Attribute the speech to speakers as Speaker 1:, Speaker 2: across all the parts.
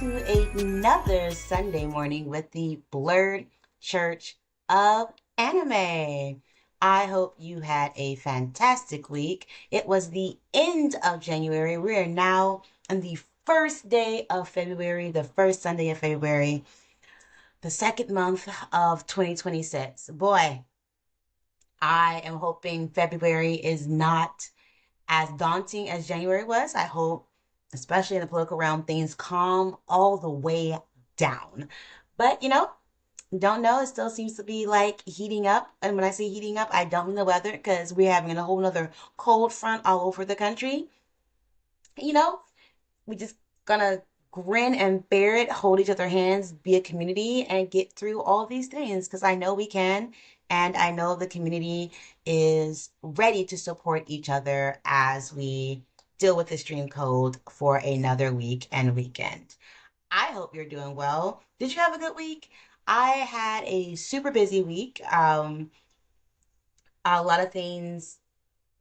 Speaker 1: to another Sunday morning with the Blurred Church of Anime. I hope you had a fantastic week. It was the end of January. We are now on the first day of February, the first Sunday of February, the second month of 2026. Boy, I am hoping February is not as daunting as January was. I hope, especially in the political realm, things calm all the way down. But don't know. It still seems to be like heating up. And when I say heating up, I don't mean the weather because we're having a whole nother cold front all over the country. You know, we just gonna grin and bear it, hold each other hands, be a community, and get through all these things because I know we can. And I know the community is ready to support each other as we deal with this dream cold for another week and weekend. I hope you're doing well. Did you have a good week? I had a super busy week. A lot of things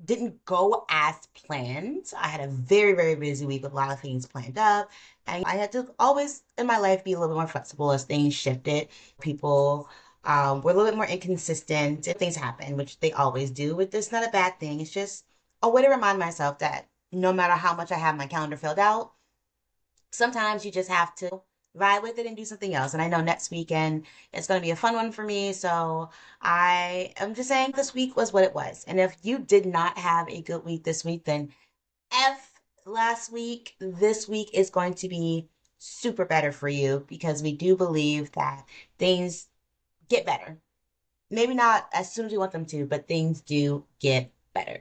Speaker 1: didn't go as planned. I had a very, very busy week with a lot of things planned up. And I had to always in my life be a little bit more flexible as things shifted. People were a little bit more inconsistent. Things happen, which they always do. But it's not a bad thing. It's just a way to remind myself that no matter how much I have my calendar filled out, sometimes you just have to ride with it and do something else. And I know next weekend it's going to be a fun one for me. So I am just saying this week was what it was. And if you did not have a good week this week, then F last week, this week is going to be super better for you because we do believe that things get better. Maybe not as soon as we want them to, but things do get better.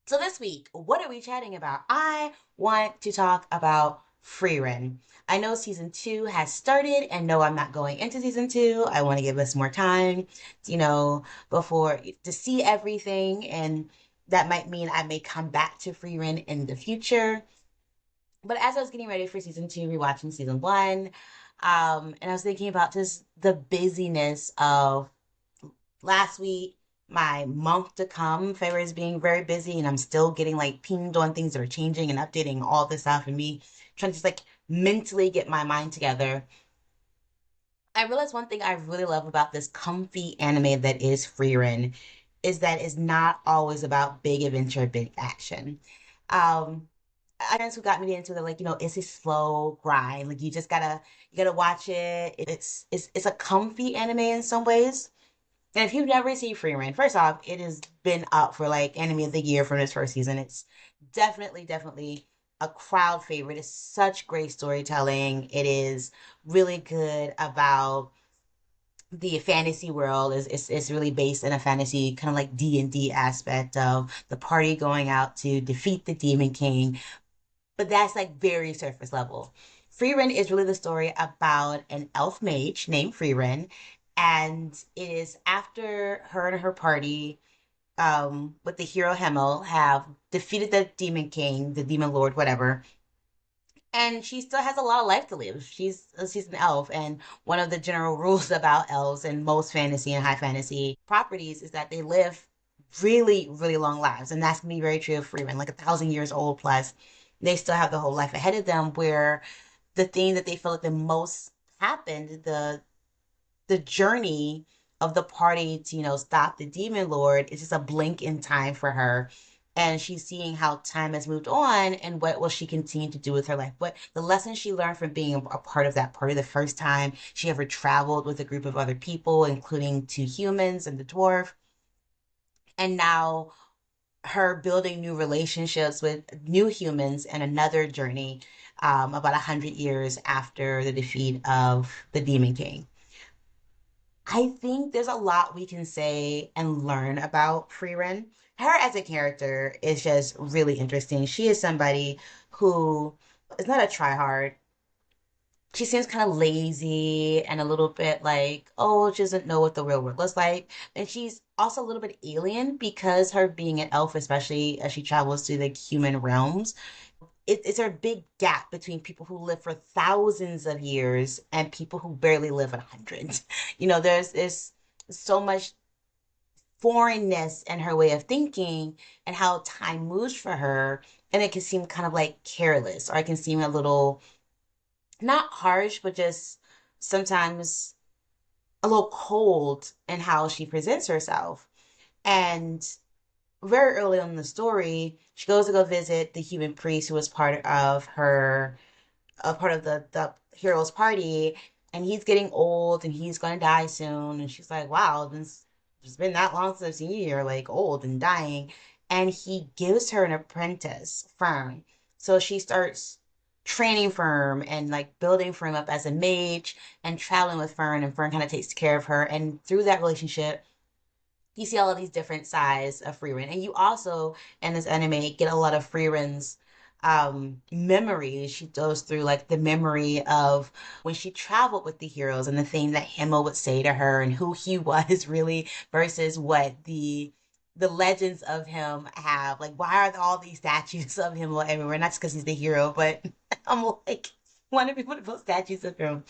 Speaker 1: So this week, what are we chatting about? I want to talk about Frieren. I know season two has started, and no, I'm not going into season two. I want to give us more time, before to see everything, and that might mean I may come back to Frieren in the future. But as I was getting ready for season two, rewatching season one, and I was thinking about just the busyness of last week, my month to come, February is being very busy, and I'm still getting like pinged on things that are changing and updating all this stuff, and me trying to just like mentally get my mind together. I realized one thing I really love about this comfy anime that is Frieren is that it's not always about big adventure, big action. Um, Friends who got me into it, like, it's a slow grind. Like you gotta watch it. It's a comfy anime in some ways. And if you've never seen Frieren, first off, it has been up for like Anime of the Year from its first season. It's definitely a crowd favorite. It's such great storytelling. It is really good about the fantasy world. Is really based in a fantasy kind of like D&D aspect of the party going out to defeat the Demon King, but that's like very surface level. Frieren is really the story about an elf mage named Frieren, and it is after her and her party, with the hero Hemel, have defeated the Demon King, the Demon Lord, whatever. And she still has a lot of life to live. She's an elf, and one of the general rules about elves in most fantasy and high fantasy properties is that they live really, really long lives, and that's gonna be very true of Freeman, like 1,000 years old plus. They still have the whole life ahead of them. Where the thing that they feel like the most happened, the journey of the party to stop the demon lord is just a blink in time for her, and she's seeing how time has moved on and what will she continue to do with her life, what the lessons she learned from being a part of that party the first time she ever traveled with a group of other people, including two humans and the dwarf, and now her building new relationships with new humans and another journey, about 100 years after the defeat of the demon king. I think there's a lot we can say and learn about Frieren. Her as a character is just really interesting. She is somebody who is not a tryhard. She seems kind of lazy and a little bit like, oh, she doesn't know what the real world looks like. And she's also a little bit alien because her being an elf, especially as she travels through the human realms, it's a big gap between people who live for thousands of years and people who barely live 100. There's so much foreignness in her way of thinking and how time moves for her, and it can seem kind of like careless, or it can seem a little not harsh, but just sometimes a little cold in how she presents herself. And very early on in the story, she goes to go visit the human priest who was part of her a part of the hero's party, and he's getting old and he's gonna die soon. And she's like, "Wow, it's been that long since I've seen you. You're like old and dying." And he gives her an apprentice, Fern. So she starts training Fern and like building Fern up as a mage and traveling with Fern, and Fern kind of takes care of her. And through that relationship, you see all of these different sides of Frieren. And you also, in this anime, get a lot of Frieren's memories. She goes through like the memory of when she traveled with the heroes and the thing that Himmel would say to her and who he was really versus what the legends of him have. Like, why are all these statues of him everywhere? Not just because he's the hero, but I'm like, why do people put statues of him?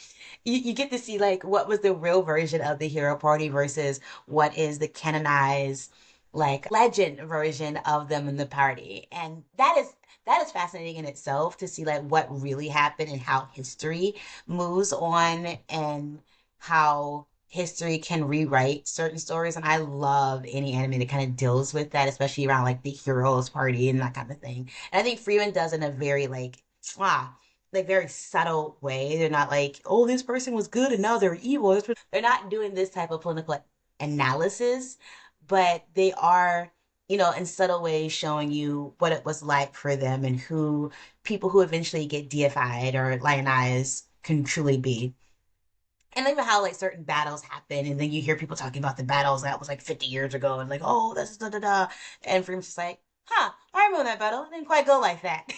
Speaker 1: You get to see like what was the real version of the hero party versus what is the canonized like legend version of them in the party. And that is fascinating in itself to see like what really happened and how history moves on and how history can rewrite certain stories. And I love any anime that kind of deals with that, especially around like the heroes party and that kind of thing. And I think Freeman does in a very like very subtle way. They're not like, oh, this person was good and now they're evil. They're not doing this type of political analysis, but they are, in subtle ways showing you what it was like for them and who people who eventually get deified or lionized can truly be. And even how like certain battles happen, and then you hear people talking about the battles that was like 50 years ago, and like, oh, that's da da da. And Freeman's just like, huh, I remember that battle. It didn't quite go like that.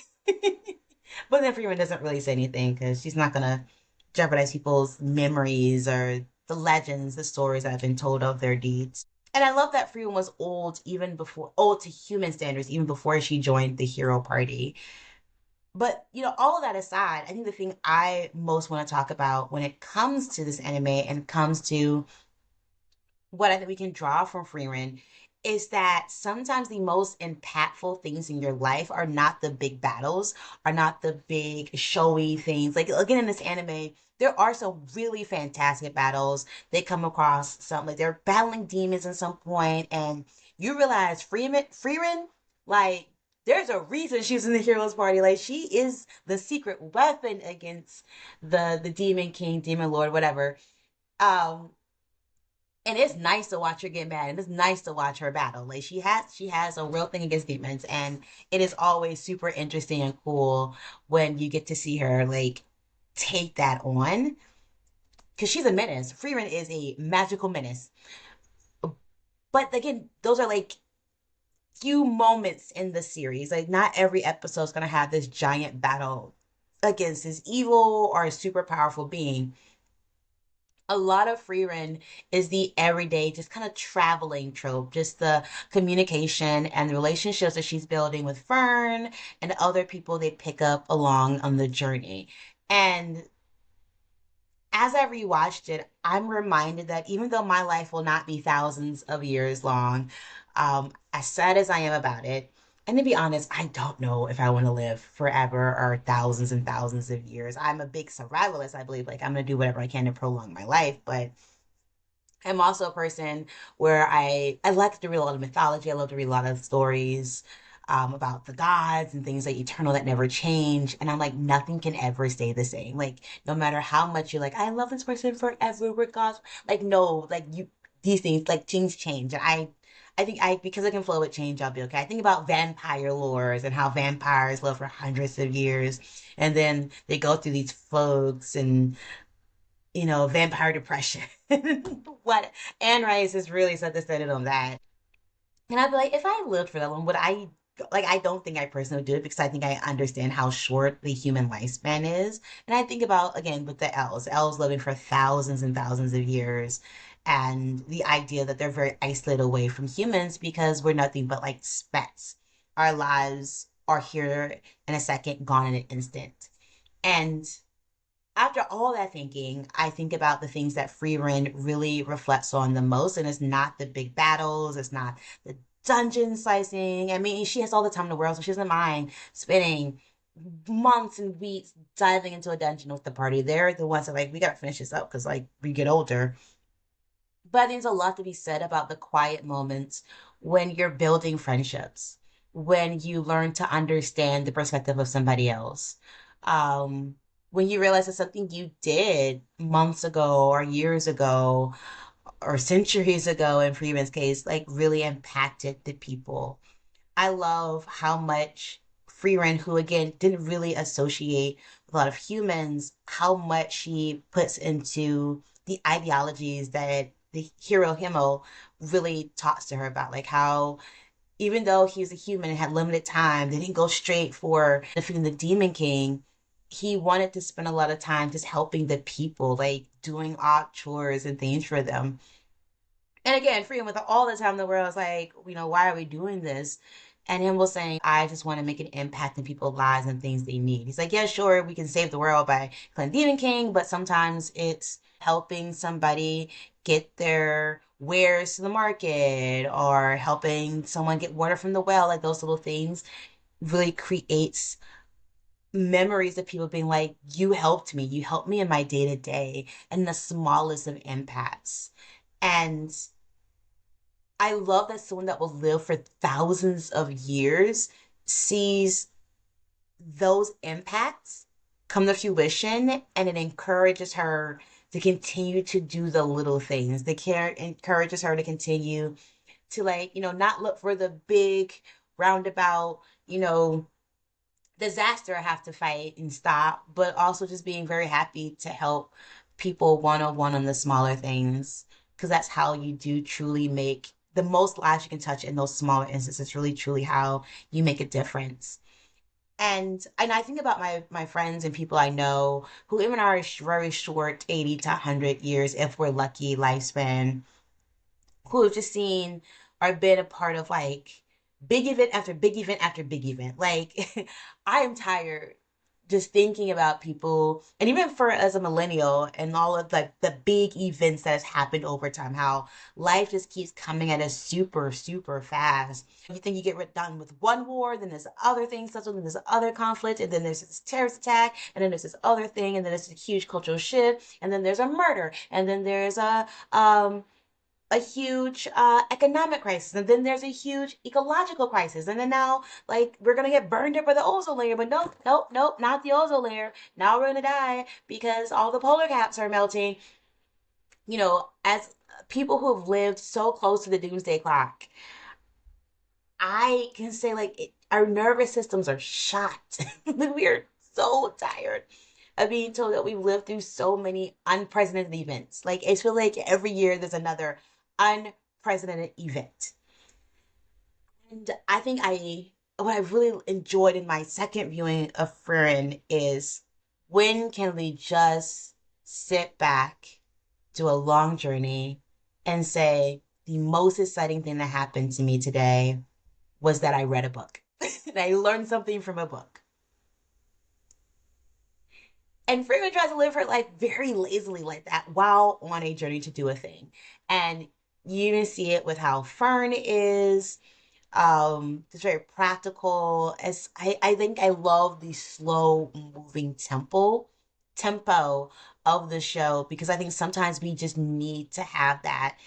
Speaker 1: But then Freeman doesn't really say anything because she's not gonna jeopardize people's memories or the legends, the stories that have been told of their deeds. And I love that Freeman was old to human standards, even before she joined the hero party. But all of that aside, I think the thing I most want to talk about when it comes to this anime and comes to what I think we can draw from Frieren is that sometimes the most impactful things in your life are not the big battles, are not the big showy things. Like again in this anime, there are some really fantastic battles. They come across some like they're battling demons at some point, and you realize Frieren, like there's a reason she's in the heroes party. Like she is the secret weapon against the demon king, demon lord, whatever. Um, and it's nice to watch her get mad, and it's nice to watch her battle. Like she has a real thing against demons, and it is always super interesting and cool when you get to see her like take that on because she's a menace. Frieren is a magical menace, but again, those are like few moments in the series. Like not every episode is gonna have this giant battle against this evil or a super powerful being. A lot of Frieren is the everyday, just kind of traveling trope, just the communication and the relationships that she's building with Fern and other people they pick up along on the journey. And as I rewatched it, I'm reminded that even though my life will not be thousands of years long, as sad as I am about it, and to be honest, I don't know if I want to live forever or thousands and thousands of years. I'm a big survivalist, I believe. Like, I'm going to do whatever I can to prolong my life. But I'm also a person where I like to read a lot of mythology. I love to read a lot of stories about the gods and things like eternal that never change. And I'm like, nothing can ever stay the same. Like, no matter how much you're like, I love this person forever, we're gods. Like, no, like these things, like things change. And I think because I can flow with change, I'll be okay. I think about vampire lores and how vampires live for hundreds of years, and then they go through these folks and vampire depression. What Anne Rice has really set the standard on that. And I'd be like, if I lived for that long, would I like I don't think I personally do it because I think I understand how short the human lifespan is. And I think about again with the elves living for thousands and thousands of years and the idea that they're very isolated away from humans because we're nothing but like specks. Our lives are here in a second, gone in an instant. And after all that thinking, I think about the things that Frieren really reflects on the most, and it's not the big battles, it's not the dungeon slicing. I mean, she has all the time in the world, so she doesn't mind spending months and weeks diving into a dungeon with the party. They're the ones that like we gotta finish this up because like we get older. But there's a lot to be said about the quiet moments when you're building friendships, when you learn to understand the perspective of somebody else. Um, when you realize that something you did months ago or years ago or centuries ago in Freeman's case, like really impacted the people. I love how much Frieren, who again didn't really associate with a lot of humans, how much she puts into the ideologies that the hero Himmel really talks to her about. Like how even though he was a human and had limited time, they didn't go straight for defeating the Demon King. He wanted to spend a lot of time just helping the people, like doing odd chores and things for them. And again, freedom with all the time in the world, I was like, why are we doing this? And him was saying, I just want to make an impact in people's lives and things they need. He's like, yeah, sure, we can save the world by killing Demon King, but sometimes it's helping somebody get their wares to the market or helping someone get water from the well, like those little things really creates memories of people being like, you helped me in my day to day and the smallest of impacts. And I love that someone that will live for thousands of years sees those impacts come to fruition and it encourages her to continue to do the little things. The care encourages her to continue to like, not look for the big roundabout, you know, disaster I have to fight and stop, but also just being very happy to help people one on one on the smaller things. Because that's how you do truly make the most lives you can touch in those smaller instances, really truly how you make a difference. And I think about my friends and people I know who even are very short 80 to 100 years if we're lucky lifespan who have just seen or been a part of like big event after big event after big event. Like I am tired just thinking about people and even for as a millennial and all of the big events that has happened over time, how life just keeps coming at us super, super fast. You think you get done with one war, then there's other things, then there's other conflict, and then there's this terrorist attack, and then there's this other thing, and then there's a huge cultural shift, and then there's a murder, and then there's a huge economic crisis, and then there's a huge ecological crisis, and then now like we're gonna get burned up by the ozone layer. But nope, nope, nope, not the ozone layer. Now we're gonna die because all the polar caps are melting. As people who have lived so close to the doomsday clock, I can say like our nervous systems are shot. We are so tired of being told that we've lived through so many unprecedented events. Like it feels like every year there's another unprecedented event. And I think what I really enjoyed in my second viewing of Frieren is when can we just sit back, do a long journey, and say the most exciting thing that happened to me today was that I read a book. And I learned something from a book. And Freeman tries to live her life very lazily like that while on a journey to do a thing. And you even see it with how Fern is. It's very practical. As I think I love the slow moving tempo of the show because I think sometimes we just need to have that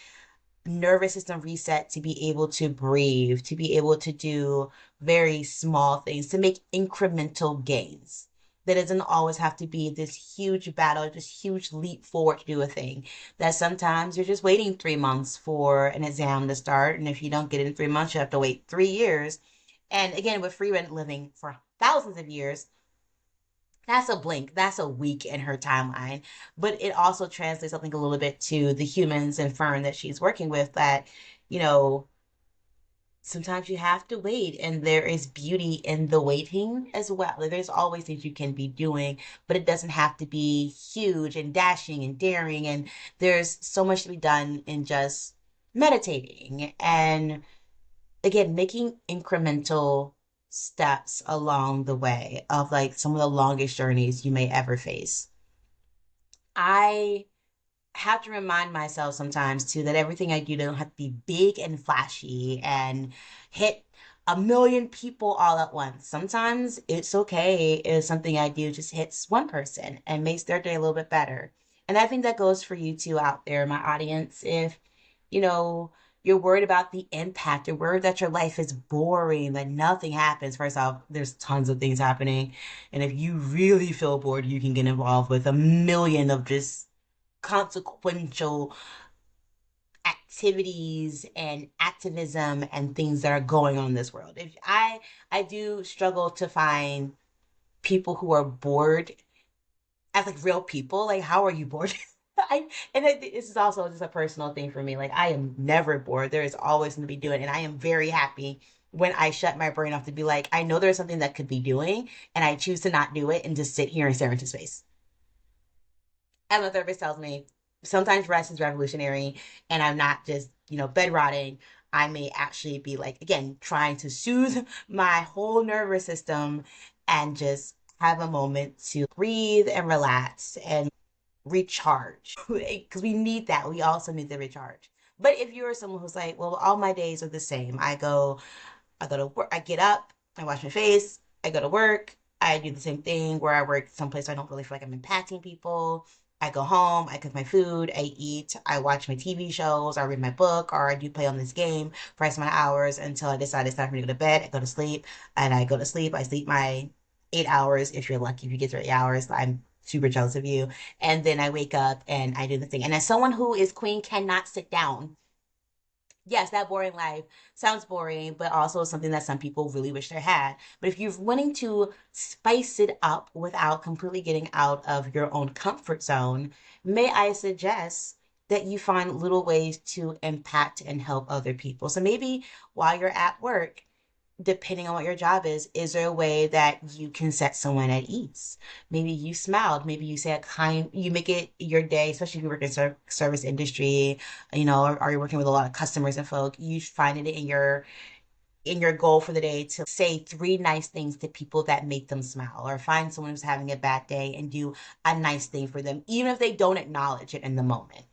Speaker 1: nervous system reset to be able to breathe, to be able to do very small things, to make incremental gains. That doesn't always have to be this huge battle, this huge leap forward to do a thing. That sometimes you're just waiting 3 months for an exam to start. And if you don't get it in 3 months, you have to wait 3 years. And again, with Freeman living for thousands of years, that's a blink. That's a week in her timeline. But it also translates, I think, a little bit to the humans and Fern that she's working with that, you know, sometimes you have to wait and there is beauty in the waiting as well. There's always things you can be doing, but it doesn't have to be huge and dashing and daring. And there's so much to be done in just meditating and again, making incremental steps along the way of like some of the longest journeys you may ever face. I have to remind myself sometimes too that everything I do don't have to be big and flashy and hit a million people all at once. Sometimes it's okay if something I do just hits one person and makes their day a little bit better. And I think that goes for you too out there, my audience. If, you know, you're worried about the impact, you're worried that your life is boring, that nothing happens. First off, there's tons of things happening. And if you really feel bored, you can get involved with a million of just consequential activities and activism and things that are going on in this world. If I do struggle to find people who are bored as like real people. Like, how are you bored? This is also just a personal thing for me. Like, I am never bored. There is always something to be doing, and I am very happy when I shut my brain off to be like, I know there's something that could be doing, and I choose to not do it and just sit here and stare into space. And my therapist tells me sometimes rest is revolutionary, and I'm not just, bed rotting. I may actually be like, again, trying to soothe my whole nervous system and just have a moment to breathe and relax and recharge. Because we need that. We also need the recharge. But if you're someone who's like, well, all my days are the same, I go to work, I get up, I wash my face, I go to work, I do the same thing where I work someplace I don't really feel like I'm impacting people. I go home, I cook my food, I eat, I watch my TV shows, I read my book, or I do play on this game for X amount of hours until I decide it's time for me to go to bed. I go to sleep, and I go to sleep. I sleep my 8 hours if you're lucky, if you get to 8 hours. I'm super jealous of you. And then I wake up and I do the thing. And as someone who is queen cannot sit down, yes, that boring life sounds boring, but also something that some people really wish they had. But if you're wanting to spice it up without completely getting out of your own comfort zone, may I suggest that you find little ways to impact and help other people. So maybe while you're at work, depending on what your job is there a way that you can set someone at ease? Maybe you smiled, maybe you say a kind, you make it your day, especially if you work in service industry, or you're working with a lot of customers and folk, you find it in your goal for the day to say three nice things to people that make them smile, or find someone who's having a bad day and do a nice thing for them, even if they don't acknowledge it in the moment,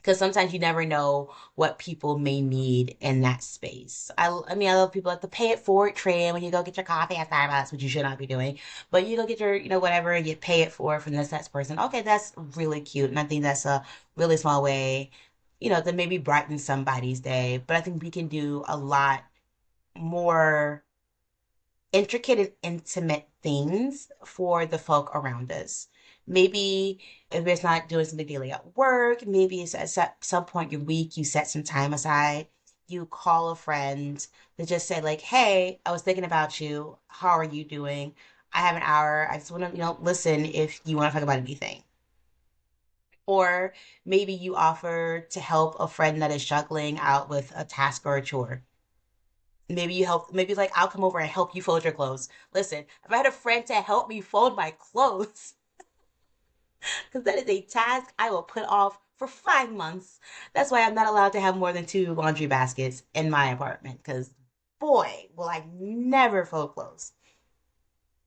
Speaker 1: because sometimes you never know what people may need in that space. I mean, I love people at the pay it forward trend when you go get your coffee at Starbucks, which you should not be doing, but you go get your, whatever, and you pay it forward from this next person. Okay, that's really cute, and I think that's a really small way, to maybe brighten somebody's day. But I think we can do a lot more intricate and intimate things for the folk around us. Maybe if it's not doing something daily at work, maybe it's at some point your week, you set some time aside. You call a friend to just say, like, hey, I was thinking about you. How are you doing? I have an hour. I just want to, listen if you want to talk about anything. Or maybe you offer to help a friend that is struggling out with a task or a chore. Maybe you help, maybe it's like, I'll come over and help you fold your clothes. Listen, if I had a friend to help me fold my clothes, because that is a task I will put off for 5 months. That's why I'm not allowed to have more than two laundry baskets in my apartment, because boy, will I never fold clothes.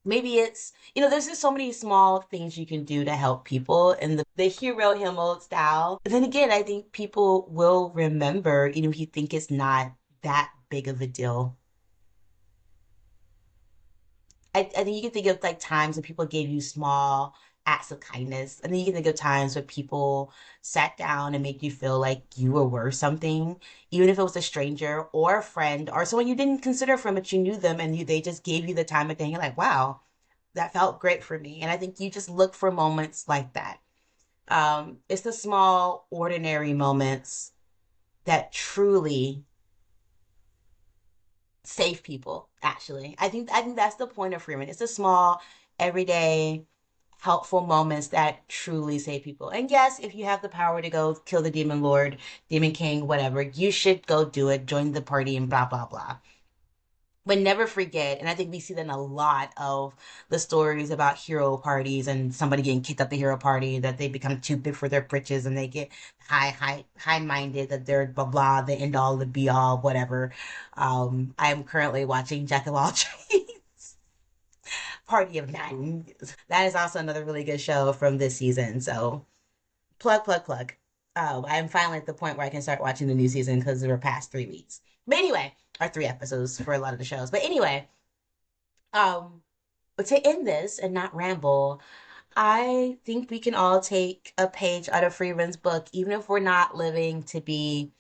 Speaker 1: Maybe it's, there's just so many small things you can do to help people in the hero himo style. But then again, I think people will remember, if you think it's not that big of a deal. I think you can think of like times when people gave you small acts of kindness. And then you can think of times when people sat down and made you feel like you were worth something, even if it was a stranger or a friend or someone you didn't consider a friend, but you knew them and they just gave you the time of day. And you're like, wow, that felt great for me. And I think you just look for moments like that. It's the small, ordinary moments that truly save people, actually. I think that's the point of Freeman. It's the small, everyday, helpful moments that truly save people. And yes, if you have the power to go kill the demon lord, demon king, whatever, you should go do it, join the party and blah blah blah. But never forget, and I think we see that in a lot of the stories about hero parties and somebody getting kicked out the hero party, that they become too big for their britches and they get high minded, that they're blah blah, the end all, the be all, whatever. I am currently watching Jack of all trades, Party of Nine. That is also another really good show from this season. So plug, plug, plug. I'm finally at the point where I can start watching the new season because we're past 3 weeks. But anyway, or 3 episodes for a lot of the shows. But anyway, um, but to end this and not ramble, I think we can all take a page out of Freeman's book, even if we're not living to be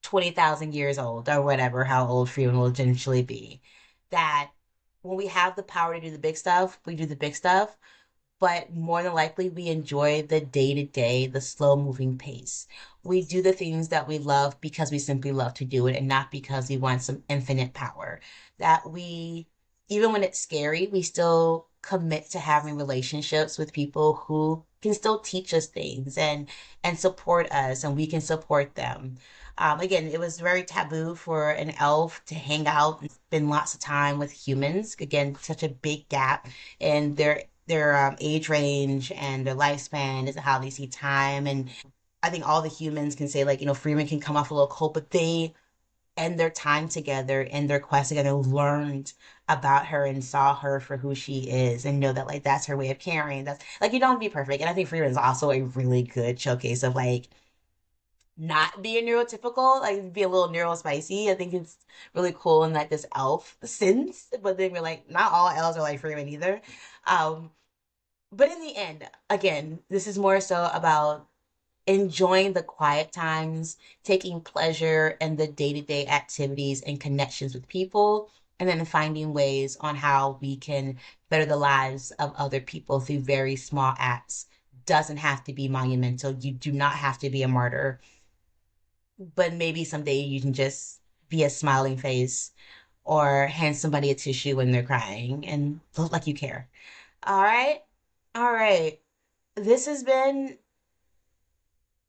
Speaker 1: 20,000 years old or whatever, how old Freeman will eventually be. That when we have the power to do the big stuff, we do the big stuff, but more than likely we enjoy the day to day, the slow moving pace. We do the things that we love because we simply love to do it and not because we want some infinite power. That we, even when it's scary, we still commit to having relationships with people who can still teach us things and support us and we can support them. Again, it was very taboo for an elf to hang out and spend lots of time with humans. Again, such a big gap in their age range and their lifespan is how they see time. And I think all the humans can say, like, Freeman can come off a little cold, but they end their time together and their quest together learned about her and saw her for who she is and know that, like, that's her way of caring. That's like, you don't be perfect. And I think Freeman is also a really good showcase of, like, not being neurotypical, like be a little neurospicy. I think it's really cool in like this elf sense, but then we're like, not all elves are like Freeman either. Um, but in the end, again, this is more so about enjoying the quiet times, taking pleasure in the day to day activities and connections with people, and then finding ways on how we can better the lives of other people through very small acts. Doesn't have to be monumental. You do not have to be a martyr, but maybe someday you can just be a smiling face or hand somebody a tissue when they're crying and look like you care. All right. All right. This has been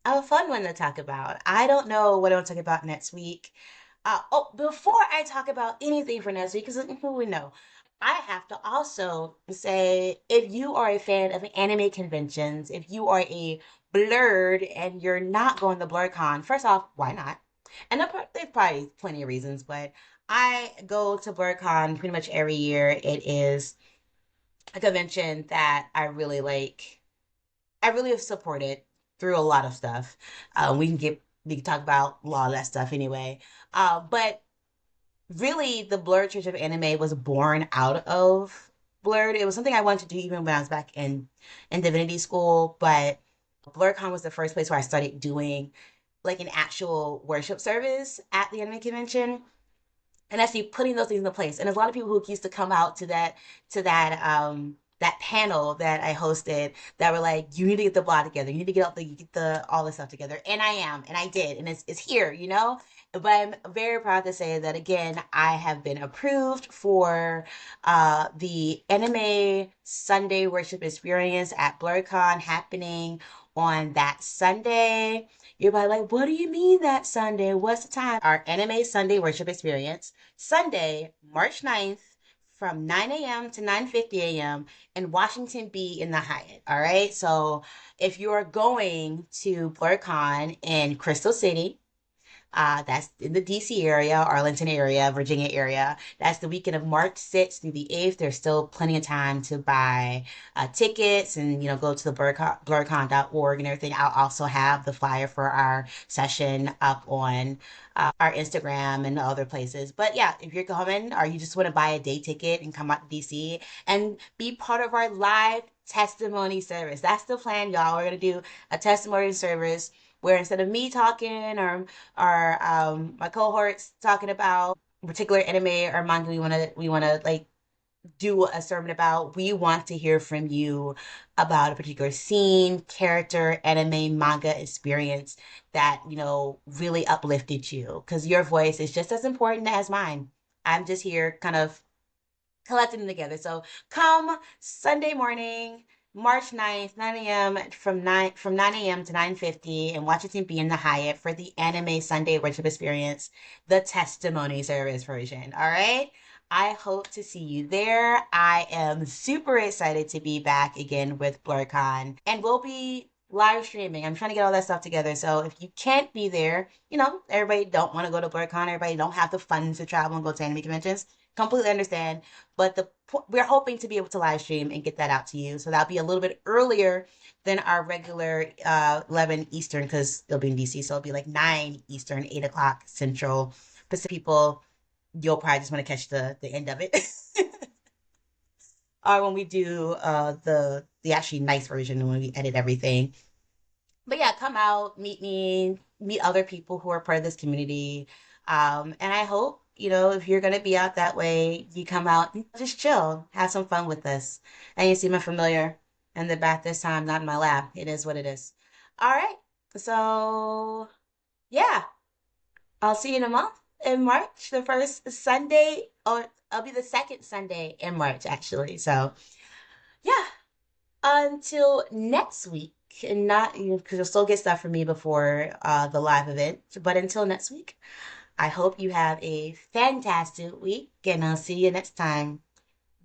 Speaker 1: a fun one to talk about. I don't know what I'll talk about next week. Before I talk about anything for next week, because who we know, I have to also say if you are a fan of anime conventions, if you are a blurred and you're not going to BlurCon, first off, why not? And there's probably plenty of reasons, but I go to BlurCon pretty much every year. It is a convention that I really like. I really have supported through a lot of stuff. We can talk about a lot of that stuff anyway. But really, the Blurred Church of Anime was born out of Blurred. It was something I wanted to do even when I was back in divinity school, but BlurCon was the first place where I started doing like an actual worship service at the anime convention and actually putting those things into place. And there's a lot of people who used to come out to that panel that I hosted that were like, you need to get the blog together. You need to get the all this stuff together. And I am, and I did, and it's here. But I'm very proud to say that again, I have been approved for the Anime Sunday Worship Experience at BlurCon happening on that Sunday. You're probably like, what do you mean that Sunday? What's the time? Our Anime Sunday Worship Experience, Sunday, March 9th, from 9 a.m. to 9:50 a.m. in Washington B in the Hyatt. All right. So if you're going to BlurCon in Crystal City, that's in the DC area, Arlington area, Virginia area. That's the weekend of March 6th through the 8th. There's still plenty of time to buy tickets and, go to the blurcon.org and everything. I'll also have the flyer for our session up on our Instagram and other places. But yeah, if you're coming or you just want to buy a day ticket and come out to DC and be part of our live testimony service. That's the plan, y'all. We're going to do a testimony service where instead of me talking or my cohorts talking about a particular anime or manga we wanna like do a sermon about, we want to hear from you about a particular scene, character, anime, manga experience that really uplifted you because your voice is just as important as mine. I'm just here kind of collecting them together. So come Sunday morning, March 9th, 9 a.m. from 9 a.m. to 9:50 in Washington B in the Hyatt for the Anime Sunday Worship Experience, the testimony service version. All right. I hope to see you there. I am super excited to be back again with BlurCon, and we'll be live streaming. I'm trying to get all that stuff together. So if you can't be there, everybody don't want to go to BlurCon. Everybody don't have the funds to travel and go to anime conventions. Completely understand. But we're hoping to be able to live stream and get that out to you. So that'll be a little bit earlier than our regular 11 Eastern because it'll be in DC. So it'll be like 9 Eastern, 8 o'clock Central. Pacific people you'll probably just want to catch the end of it. Or when we do the actually nice version when we edit everything. But yeah, come out, meet me, meet other people who are part of this community. And I hope, if you're gonna be out that way, you come out and just chill, have some fun with us. And you see my familiar in the back this time, not in my lab. It is what it is. All right. So yeah, I'll see you in a month in March, the first Sunday, or I'll be the second Sunday in March, actually. So yeah, until next week, and not because you'll still get stuff from me before the live event, but until next week, I hope you have a fantastic week, and I'll see you next time.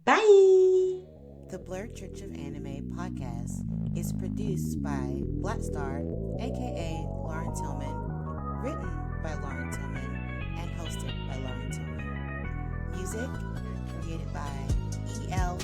Speaker 1: Bye. The Blurred Church of Anime podcast is produced by Black Star, aka Lauren Tillman, written by Lauren Tillman, and hosted by Lauren Tillman. Music created by E.L.